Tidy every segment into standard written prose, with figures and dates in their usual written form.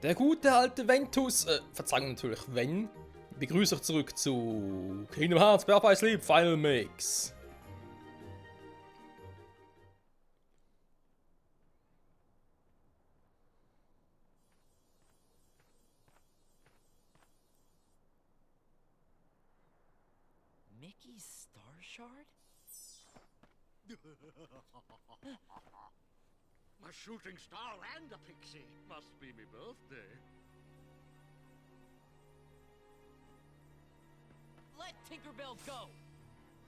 Der gute alte Ventus, Verzeihung natürlich, Ven, begrüße euch zurück zu Kingdom Hearts Birth by Sleep Final Mix. Mickey's Star Shard? A shooting star and a pixie. Must be me birthday. Let Tinkerbell go!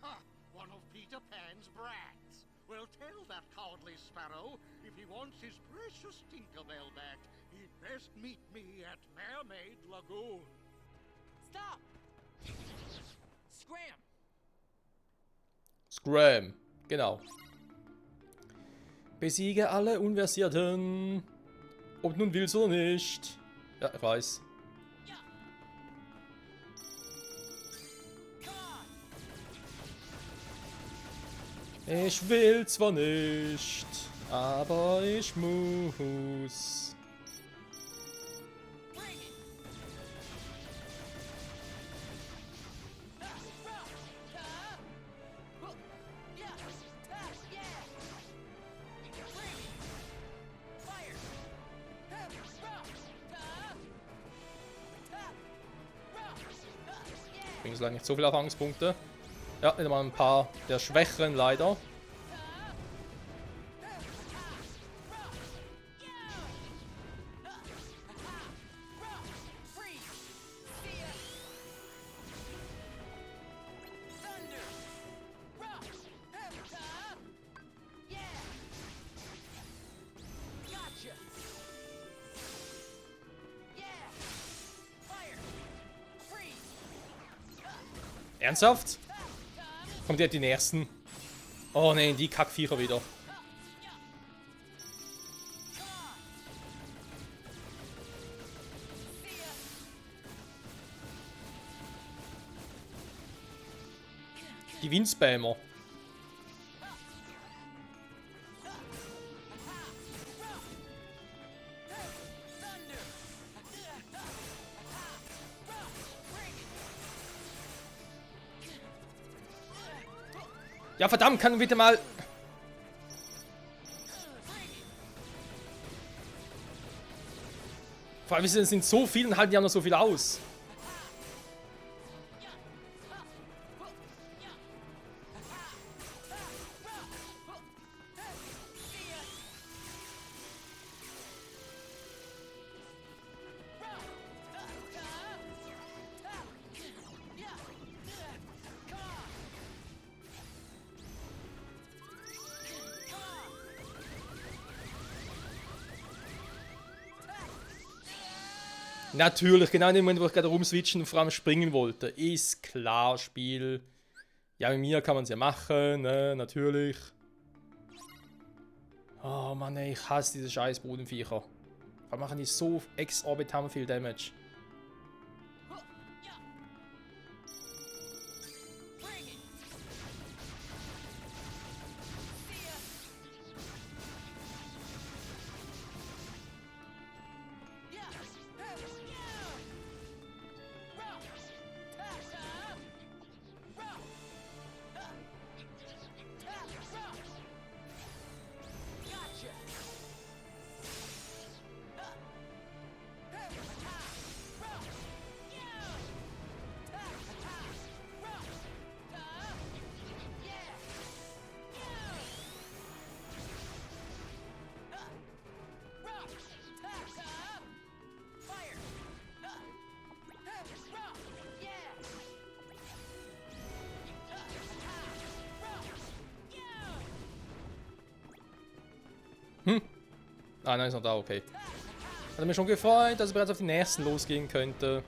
Ha! One of Peter Pan's brats. Well, tell that cowardly sparrow if he wants his precious Tinkerbell back, he'd best meet me at Mermaid Lagoon. Stop! Scram! Scram, genau. Besiege alle Unversierten. Ob nun willst oder nicht. Ja, ich weiß. Ich will zwar nicht, aber ich muss. Übrigens leider nicht so viele Erfahrungspunkte. Ja, nicht mal ein paar der Schwächeren leider. Ernsthaft? Kommt jetzt die nächsten? Oh nein, die Kackviecher wieder. Die Windspammer. Ja, verdammt, kann bitte mal... Vor allem, es sind so viele und halten ja noch so viel aus. Natürlich, genau in dem Moment, wo ich gerade rumswitchen und vor allem springen wollte. Ist klar, Spiel. Ja, mit mir kann man es ja machen, ne? Natürlich. Oh Mann, ey, ich hasse diese scheiß Bodenviecher. Warum machen die so exorbitant viel Damage? Ah, nein, ist noch da, okay. Hat mich schon gefreut, dass es bereits auf die nächsten losgehen könnte.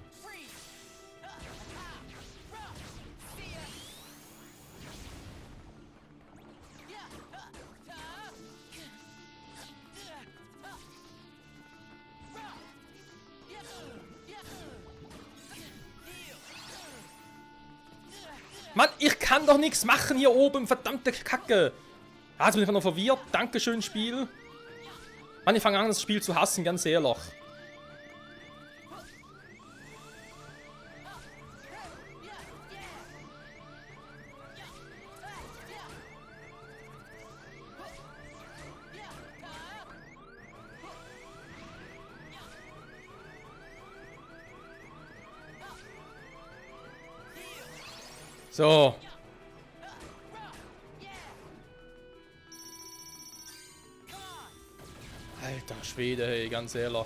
Mann, ich kann doch nichts machen hier oben, verdammte Kacke. Ah, jetzt bin ich noch verwirrt. Dankeschön, Spiel. Mann, ich fange an, das Spiel zu hassen, ganz ehrlich. So. Alter Schwede, hey, ganz ehrlich.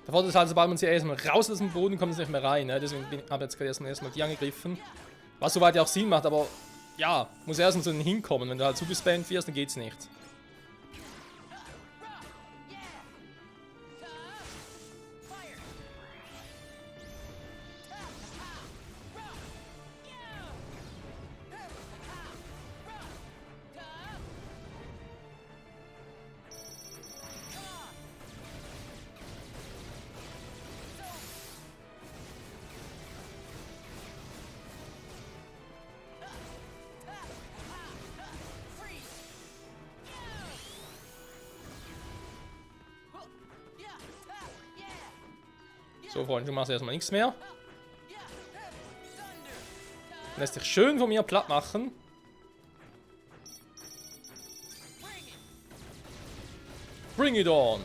Der Vorteil ist halt, sobald man sie erstmal raus aus dem Boden kommt, es nicht mehr rein. Ne? Deswegen habe ich jetzt gerade erstmal die angegriffen. Was soweit ja auch Sinn macht, aber ja, muss erstmal so hinkommen. Wenn du halt zugespammt wirst, dann geht's nicht. So, Freunde, du machst erstmal nichts mehr. Lässt dich schön von mir platt machen. Bring it on!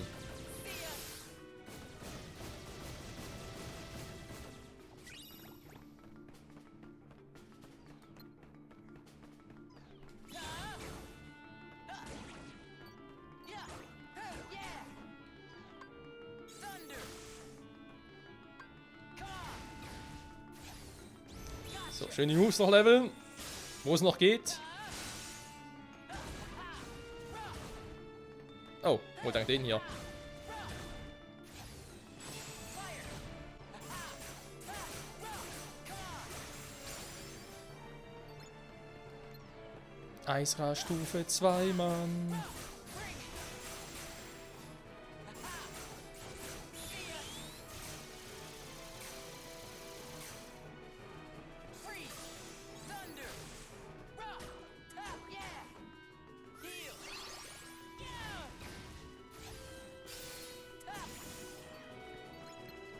So, schön die Moves noch leveln. Wo es noch geht. Oh, wohl dank den hier. Eisra Stufe 2, Mann.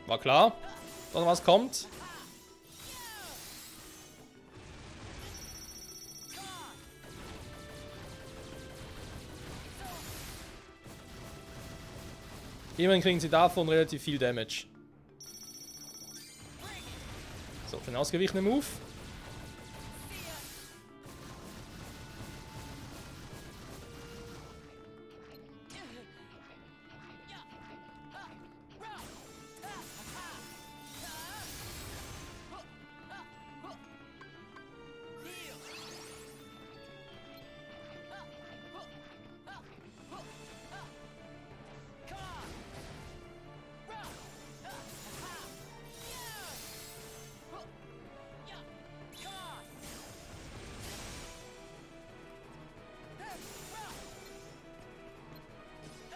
War klar, dass was kommt. Immerhin kriegen sie davon relativ viel Damage. So, für den ausgewichenen Move.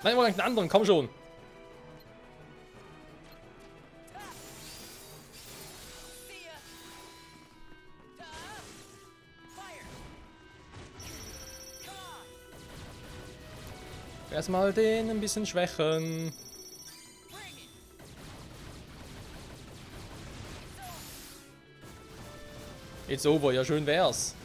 Nein, wollen einen anderen, komm schon. Erstmal den ein bisschen schwächen. It's over, ja schön wär's.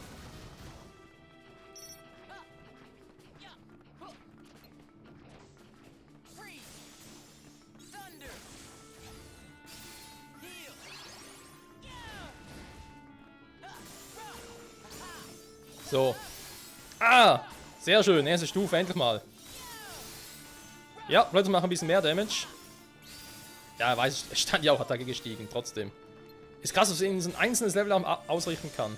So. Ah! Sehr schön, erste Stufe, endlich mal. Ja, plötzlich machen ein bisschen mehr Damage. Ja, weiß ich, stand ja auch Attacke gestiegen, trotzdem. Ist krass, dass man so ein einzelnes Level ausrichten kann.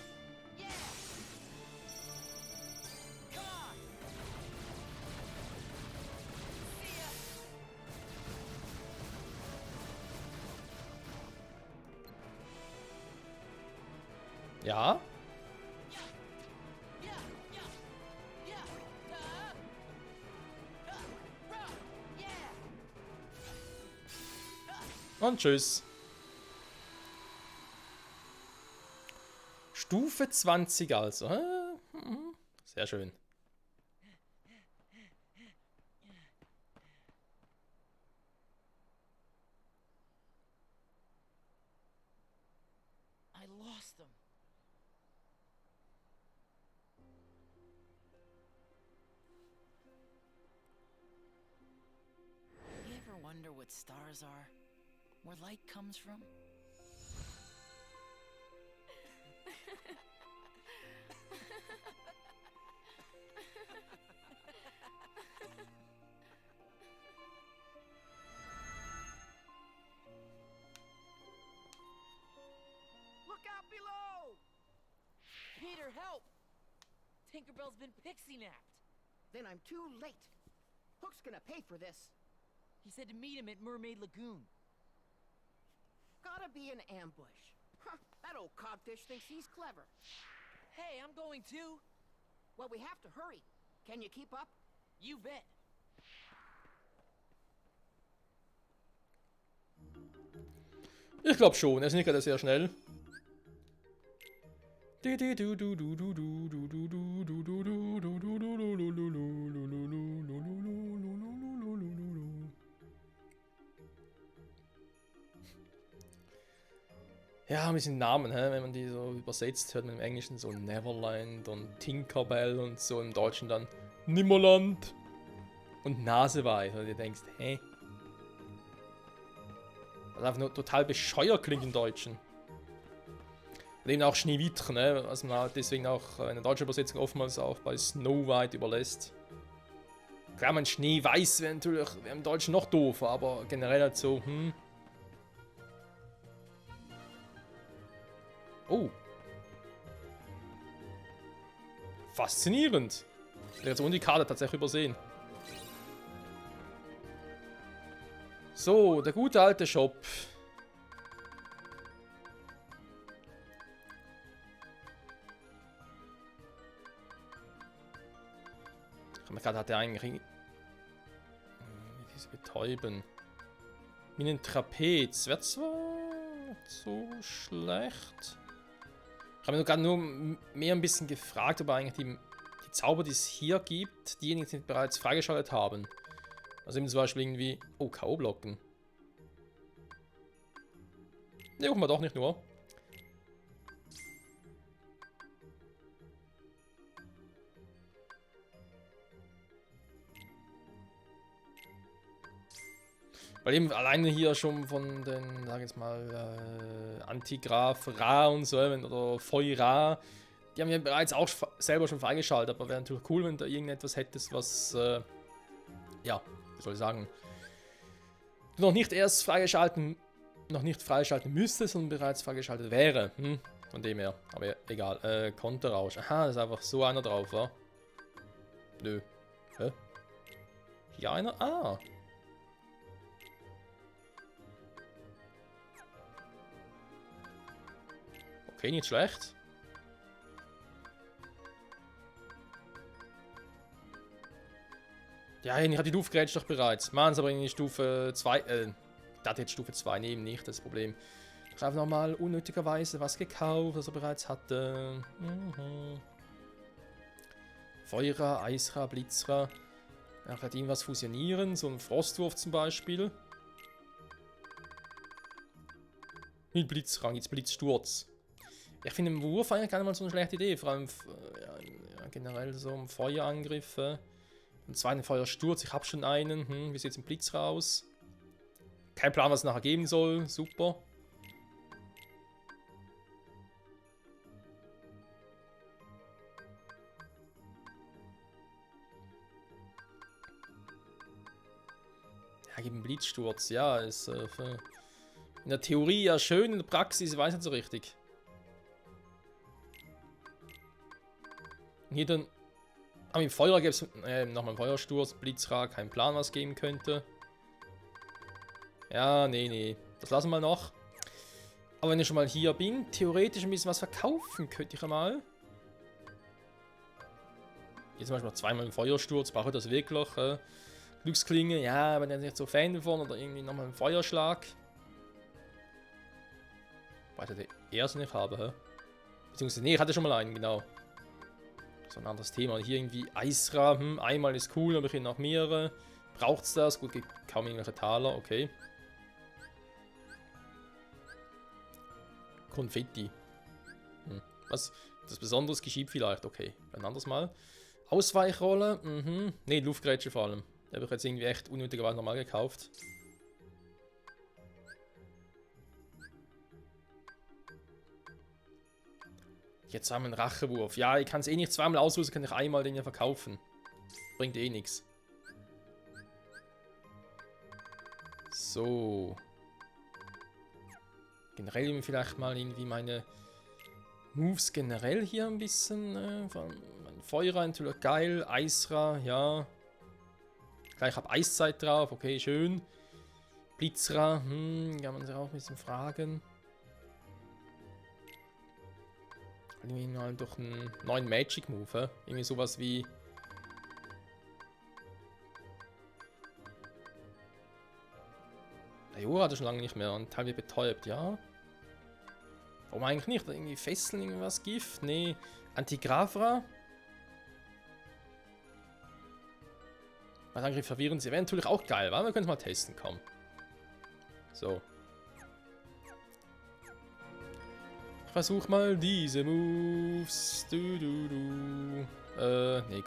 Ja. Und tschüss. Stufe 20 also. Sehr schön. wonder what stars are? Where light comes from? Look out below! Peter, help! Tinkerbell's been pixie napped. Then I'm too late. Hook's gonna pay for this. He said to meet him at Mermaid Lagoon. Gotta be an ambush. Huh, that old codfish thinks he's clever. Hey, I'm going too. Well, we have to hurry. Can you keep up? You bet. Ich glaube schon, er ist nicht gerade sehr schnell. Ja, mit den Namen, hä? Wenn man die so übersetzt, hört man im Englischen so Neverland und Tinkerbell und so, im Deutschen dann Nimmerland und Naseweit. Und du denkst, hä? Was einfach nur total bescheuert klingt im Deutschen. Und eben auch Schneewittchen, ne? Was man halt deswegen auch in der deutschen Übersetzung oftmals auch bei Snow White überlässt. Klar, man Schneeweiß wäre natürlich im Deutschen noch doof, aber generell halt so, Oh. Faszinierend. Ich hätte jetzt ohne die Karte tatsächlich übersehen. So, der gute alte Shop. Gerade hat er eigentlich diese Betäuben. Mit einem Trapez. Wäre zwar nicht so schlecht. Ich habe mir gerade nur mehr ein bisschen gefragt, ob eigentlich die Zauber, die es hier gibt, diejenigen, die bereits freigeschaltet haben. Also eben zum Beispiel irgendwie... Oh, K.O.-Blocken. Ne, gucken wir doch nicht nur. Weil eben alleine hier schon von den, sag ich jetzt mal, Antigraph Ra und so, oder Feuer, die haben ja bereits auch selber schon freigeschaltet, aber wäre natürlich cool, wenn du irgendetwas hättest, was, ja, wie soll ich sagen, du noch nicht freigeschalten müsstest, sondern bereits freigeschaltet wäre. Von dem her, aber egal. Konterrausch. Aha, da ist einfach so einer drauf, wa? Nö. Hä? Hier einer? Ah. Okay, nicht schlecht. Ja, ich habe die Dufgrätsch doch bereits. Machen sie aber irgendwie Stufe 2. Das jetzt Stufe 2 nehmen, nicht das Problem. Ich habe nochmal unnötigerweise was gekauft, was er bereits hatte. Feuerer, Eisra, Blitzra. Er hat irgendwas fusionieren, so ein Frostwurf zum Beispiel. Mit Blitzrang, jetzt Blitzsturz. Ich finde im Wurf eigentlich gar nicht mal so eine schlechte Idee, vor allem ja, generell so im Feuerangriff. Und zweiten Feuersturz, ich habe schon einen. Wie sieht es im Blitz raus? Kein Plan, was es nachher geben soll, super. Ja, geben einen Blitzsturz, ja, ist in der Theorie ja schön, in der Praxis weiß ich nicht so richtig. Hier dann. Aber im Feuer gibt es nochmal einen Feuersturz, Blitzra, kein Plan, was geben könnte. Ja, nee. Das lassen wir noch. Aber wenn ich schon mal hier bin, theoretisch ein bisschen was verkaufen könnte ich ja mal. Hier zum Beispiel noch zweimal einen Feuersturz, brauche ich das wirklich. Glücksklinge, ja, aber der ist nicht so Fan davon. Oder irgendwie nochmal einen Feuerschlag. Weil ich den ersten nicht habe, hä? Beziehungsweise, nee, ich hatte schon mal einen, genau. So ein anderes Thema. Hier irgendwie Eisra, einmal ist cool, aber ich noch mehrere. Braucht's das? Gut, gibt kaum irgendwelche Taler, okay. Konfetti. Was? Das Besonderes geschieht vielleicht, okay. Ein anderes Mal. Ausweichrolle, Ne, Luftgrätsche vor allem. Die habe ich jetzt irgendwie echt unnötigerweise normal gekauft. Jetzt haben wir einen Rachewurf. Ja, ich kann es eh nicht zweimal auslösen, kann ich einmal den hier verkaufen. Bringt eh nichts. So. Generell vielleicht mal irgendwie meine Moves generell hier ein bisschen. Feuer natürlich geil. Eisra, ja. Gleich hab Eiszeit drauf, okay, schön. Blitzra, kann man sich auch ein bisschen fragen. Irgendwie mal durch einen neuen Magic Move, irgendwie sowas wie. Jura hatte schon lange nicht mehr und Teil wird betäubt, ja. Warum eigentlich nicht? Irgendwie Fesseln, irgendwas, Gift? Nee. Antigravra? Was Angriff verwirren sie. Wäre natürlich auch geil, weil wir können es mal testen, komm. So. Ich versuch mal diese Moves. Nee,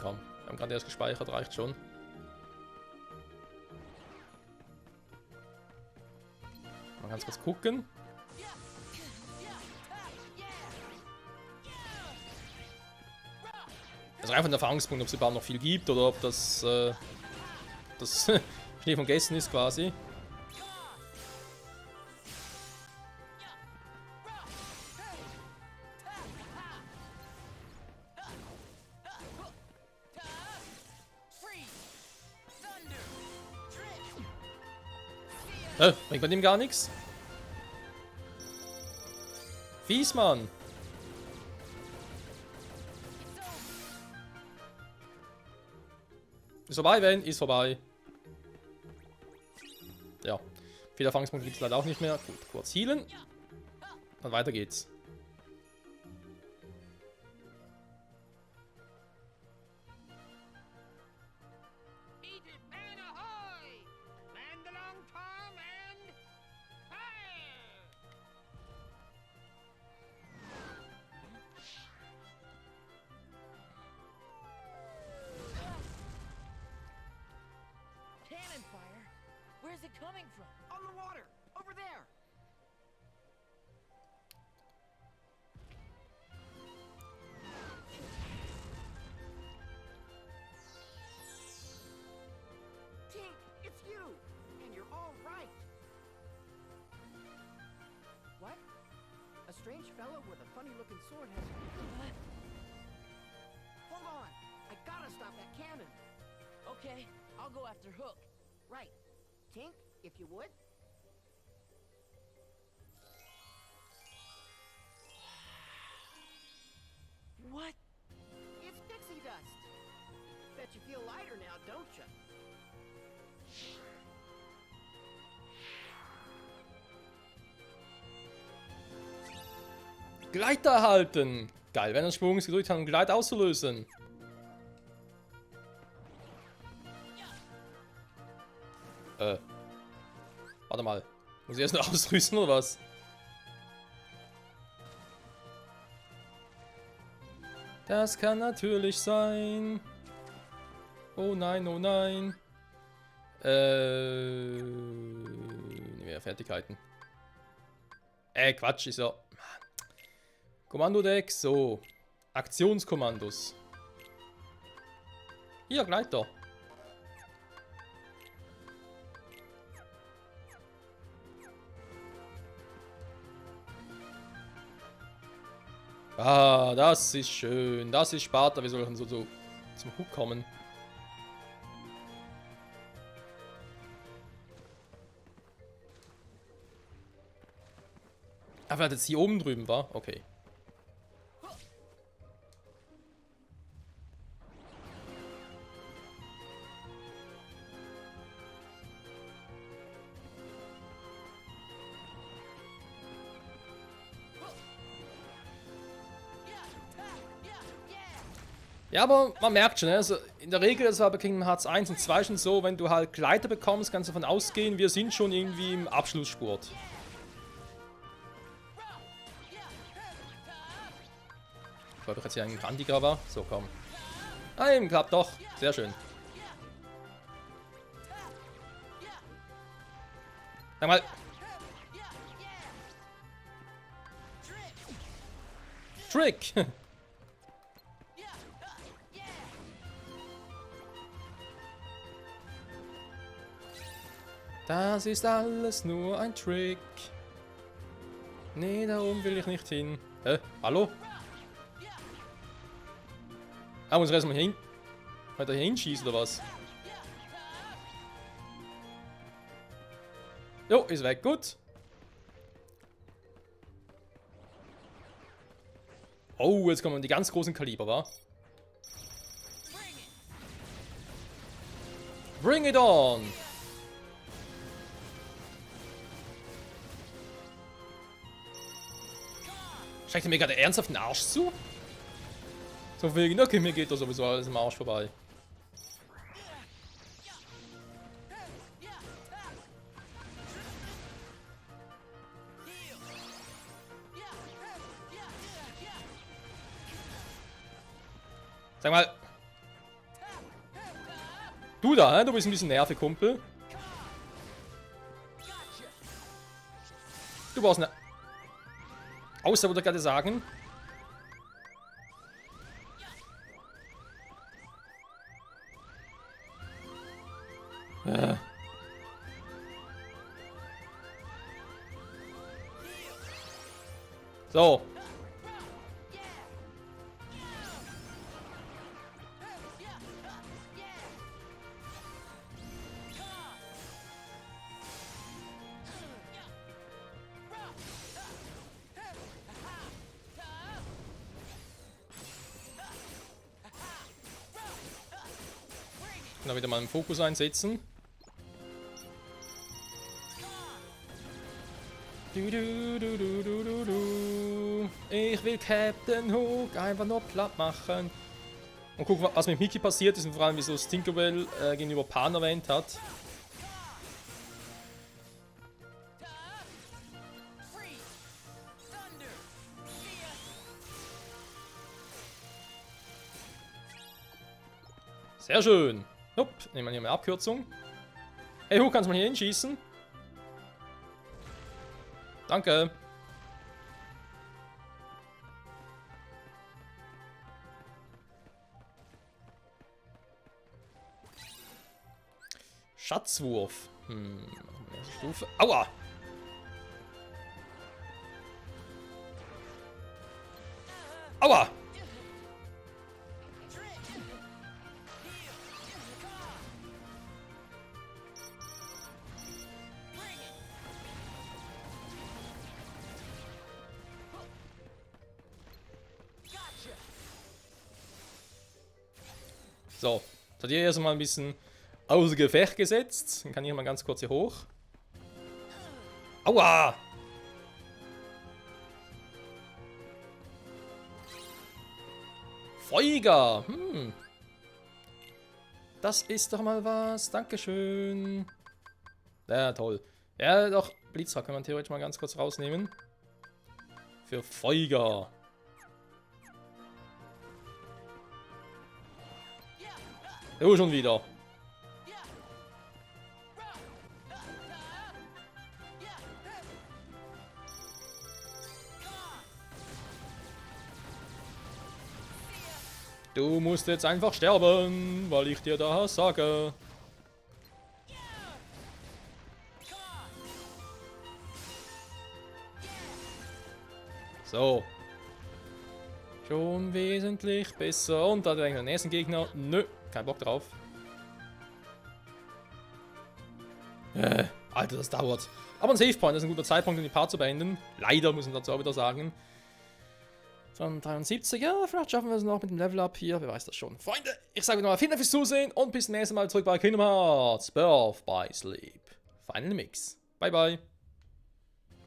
komm. Wir haben gerade erst gespeichert, reicht schon. Mal ganz kurz gucken. Also einfach ein Erfahrungspunkt, ob es überhaupt noch viel gibt oder ob das Schnee von gestern ist quasi. Bringt bei dem gar nichts? Fies, Mann! Ist vorbei, wenn? Ist vorbei. Ja. Viele Erfahrungspunkte gibt es leider auch nicht mehr. Gut, kurz healen. Dann weiter geht's. Cannon fire? Where's it coming from? On the water! Over there! Tink, it's you! And you're all right! What? A strange fellow with a funny-looking sword has... What? Hold on! I gotta stop that cannon! Okay, I'll go after Hook. Right. Tink, if you would. What? It's pixie dust. Bet you feel lighter now, don't you? Gleiter erhalten! Geil, wenn er Sprung gedrückt hat, um Gleit auszulösen. Warte mal. Muss ich erst noch ausrüsten oder was? Das kann natürlich sein. Oh nein, oh nein. Nehmen wir Fertigkeiten. Quatsch, ist ja. Kommandodeck, so. Aktionskommandos. Hier, Gleiter. Ah, das ist schön. Das ist Sparta. Wir sollen so zum Hook kommen. Ah, weil das hier oben drüben war? Okay. Ja, aber man merkt schon, also in der Regel, das war bei Kingdom Hearts 1 und 2 schon so, wenn du halt Gleiter bekommst, kannst du davon ausgehen, wir sind schon irgendwie im Abschlussspurt. Ich glaube, ich jetzt hier einen Randiger war. So, komm. Ah, eben klappt doch. Sehr schön. Sag mal. Trick! Das ist alles nur ein Trick. Nee, da oben will ich nicht hin. Hallo? Ah, muss ich erstmal hin. Hat er hier hinschießen oder was? Jo, ist weg, gut. Oh, jetzt kommen die ganz großen Kaliber, wa? Bring it on! Steckt ihr mir gerade ernsthaft den Arsch zu? So wegen, okay, mir geht doch sowieso alles im Arsch vorbei. Sag mal. Du da, du bist ein bisschen nervig, Kumpel. Du brauchst eine... Außer, wollte ich gerade sagen. So. Da wieder mal einen Fokus einsetzen. Ich will Captain Hook einfach nur platt machen. Und gucken, was mit Mickey passiert ist und vor allem, wieso Tinkerbell gegenüber Pan erwähnt hat. Sehr schön. Hopp, nehmen wir hier mal Abkürzung. Hey, Hook, kannst du mal hier hinschießen? Danke. Schatzwurf. Erste Stufe. Aua! Aua! So, das hat hier erstmal ein bisschen außer Gefecht gesetzt. Dann kann ich mal ganz kurz hier hoch. Aua! Feuiger! Das ist doch mal was. Dankeschön. Ja, toll. Ja, doch. Blitzrock kann man theoretisch mal ganz kurz rausnehmen. Für Feuiger. Jo, schon wieder. Du musst jetzt einfach sterben, weil ich dir das sage. So. Schon wesentlich besser. Und da denkt der nächste Gegner. Nö, kein Bock drauf. Alter, das dauert. Aber ein Save Point ist ein guter Zeitpunkt, um die Part zu beenden. Leider, muss man dazu auch wieder sagen. Von 73, ja, vielleicht schaffen wir es noch mit dem Level Up hier. Wer weiß das schon. Freunde, ich sage nochmal vielen Dank fürs Zusehen und bis zum nächsten Mal zurück bei Kingdom Hearts Birth by Sleep. Final Mix. Bye, bye.